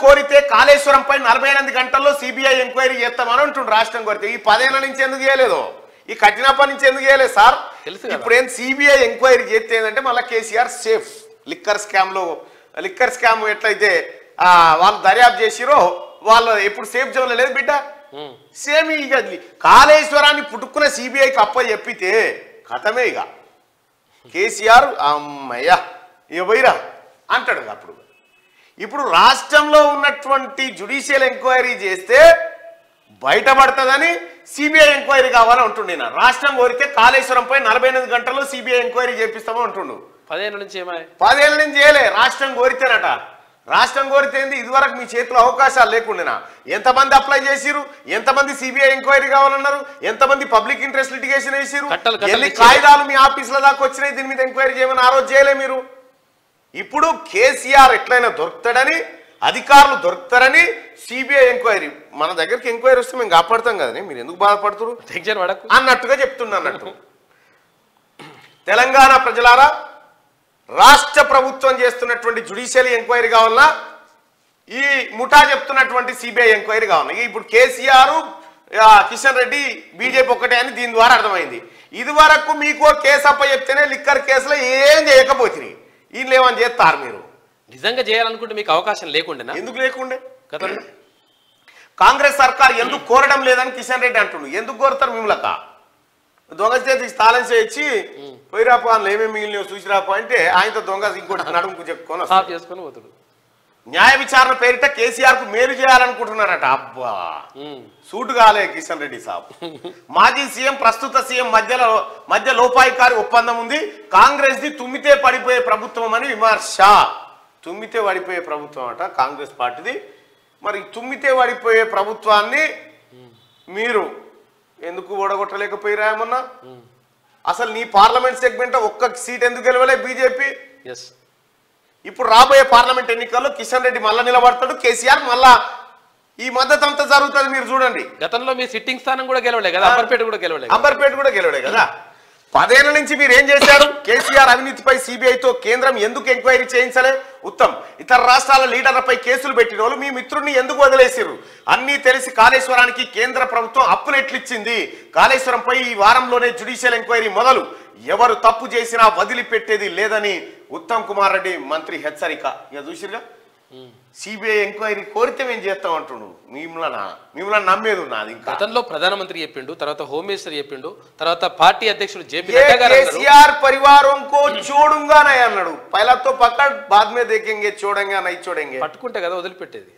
కోరితే కాళేశ్వరంపై 48 గంటల్లో CBI enquiry చేస్తామని అంటుండ్రు. రాష్ట్రం కోరితే ఈ 10 ఏళ్ల నుంచి ఎందుకు చేయలేదు? ఈ కఠినప్పటి నుంచి ఎందుకు చేయలేదు సార్? ఇప్పుడు ఏం సిబిఐ ఎంక్వైరీ చేస్తే ఏంటంటే మళ్ళీ కేసీఆర్ సేఫ్. లిక్కర్ స్కామ్ ఎట్లయితే వాళ్ళు దర్యాప్తు చేసిరో వాళ్ళు ఎప్పుడు సేఫ్ జోన్లో లేదు బిడ్డ. సేమ్ ఇక కాళేశ్వరాన్ని పుట్టుకున్న సిబిఐకి అప్ప చెప్పితే కథమే. ఇక కేసీఆర్ అమ్మయ్యా ఇక పోయిరా అంటాడు. ఇప్పుడు రాష్ట్రంలో ఉన్నటువంటి జ్యుడిషియల్ ఎంక్వైరీ చేస్తే బయటపడుతుందని సిబిఐ ఎంక్వైరీ కావాలని అంటుండే. రాష్ట్రం కోరితే కాళేశ్వరంపై 48 గంటల్లో సిబిఐ ఎంక్వైరీ చేపిస్తామో అంటుండు. 10 ఏళ్ల నుంచి 10 ఏళ్ల నుంచి చేయలే. రాష్ట్రం కోరితేనట. రాష్ట్రం కోరితే ఇదివరకు మీ చేతిలో అవకాశాలు లేకుండా ఎంతమంది అప్లై చేసిరు, ఎంతమంది సిబిఐ ఎంక్వైరీ కావాలన్నారు, ఎంతమంది పబ్లిక్ ఇంట్రెస్ట్ లిటిగేషన్ వేసిరు, ఎన్ని కాయిదాలు మీ ఆఫీసుల దాకా వచ్చినాయి దీని మీద ఎంక్వైరీ చేయమని ఆ రోజు చేయలే మీరు. ఇప్పుడు కేసీఆర్ ఎట్లయినా దొరుకుతాడని, అధికారులు దొరుకుతారని సిబిఐ ఎంక్వైరీ మన దగ్గరికి ఎంక్వైరీ వస్తే మేము కాపాడుతాం కదని మీరు ఎందుకు బాధపడుతున్నారు అన్నట్టుగా చెప్తున్నా. అన్నట్టు తెలంగాణ ప్రజలారా, రాష్ట్ర ప్రభుత్వం చేస్తున్నటువంటి జ్యుడిషియల్ ఎంక్వైరీ కావాలన్నా ఈ ముఠా చెప్తున్నటువంటి సిబిఐ ఎంక్వైరీ కావాలన్నా. ఇప్పుడు కేసీఆర్ కిషన్ రెడ్డి బీజేపీ ఒక్కటే అని దీని ద్వారా అర్థమైంది. ఇది వరకు మీకు కేసు అప్ప చెప్తేనే లిక్కర్ కేసులో ఏం చేయకపోతుంది. వీళ్ళు ఏమని చేస్తారు? మీరు నిజంగా చేయాలనుకుంటే మీకు అవకాశం లేకుండా ఎందుకు లేకుండే? గతంలో కాంగ్రెస్ సర్కార్ ఎందుకు కోరడం లేదని కిషన్ రెడ్డి అంటుండు. ఎందుకు కోరుతారు? మిమ్మల్ని దొంగ చేతికి తాళం చేయించి పోయిరాపో అని ఏమేమి మిగిలిన చూసిరాపో అంటే ఆయనతో దొంగ ఇంకోటి నడుముకు చెప్పుకొని పోతాడు. న్యాయ విచారణ పేరిట కేసీఆర్ కు మేలు చేయాలనుకుంటున్నారట. అబ్బా సూటు కాలే కిషన్ రెడ్డి సాబ్. మాజీ సీఎం ప్రస్తుత సీఎం మధ్య లోపాయికారి ఒప్పందం ఉంది. కాంగ్రెస్ ది తుమ్మితే పడిపోయే ప్రభుత్వం అని విమర్శ. తుమ్మితే పడిపోయే ప్రభుత్వం అట కాంగ్రెస్ పార్టీది. మరి తుమ్మితే పడిపోయే ప్రభుత్వాన్ని మీరు ఎందుకు ఓడగొట్టలేకపోయిరా? ఏమన్నా అసలు నీ పార్లమెంట్ సెగ్మెంట్ ఒక్క సీట్ ఎందుకు గెలవలే బీజేపీ? ఇప్పుడు రాబోయే పార్లమెంట్ ఎన్నికల్లో కిషన్ రెడ్డి మళ్ళా నిలబడతాడు, కేసీఆర్ మళ్ళా ఈ మద్దతు అంతా జరుగుతుంది. మీరు చూడండి, గతంలో మీ సిట్టింగ్ స్థానం కూడా గెలవలే కదా, అంబర్పేట కూడా గెలవలే కదా. 10 ఏళ్ల నుంచి మీరు ఏం చేశారు? కేసీఆర్ అవినీతిపై సిబిఐతో కేంద్రం ఎందుకు ఎంక్వైరీ చేయించలే? ఉత్తమ్, ఇతర రాష్ట్రాల లీడర్లపై కేసులు పెట్టిన వాళ్ళు మీ మిత్రుడిని ఎందుకు వదిలేసారు? అన్నీ తెలిసి కాళేశ్వరానికి కేంద్ర ప్రభుత్వం అప్పులు ఎట్లిచ్చింది? కాళేశ్వరంపై ఈ వారంలోనే జ్యుడిషియల్ ఎంక్వైరీ మొదలు. ఎవరు తప్పు చేసినా వదిలిపెట్టేది లేదని ఉత్తమ్ కుమార్ రెడ్డి మంత్రి హెచ్చరిక. ఇక చూసిరుగా, సిబిఐ ఎంక్వైరీ కోరితే మేము చేస్తాం అంటుండు. మిమ్మల్ని నమ్మేది ఉన్నది. గతంలో ప్రధానమంత్రి చెప్పిండు, తర్వాత హోమ్ మినిస్టర్ చెప్పిండు, తర్వాత పార్టీ అధ్యక్షుడు కేసీఆర్ పరివారం కో చూడుంగా అన్నాడు. పైలతో పక్క బాద్ మే దేఖేంగే చూడంగా నై చూడంగా పట్టుకుంటే కదా వదిలిపెట్టేది.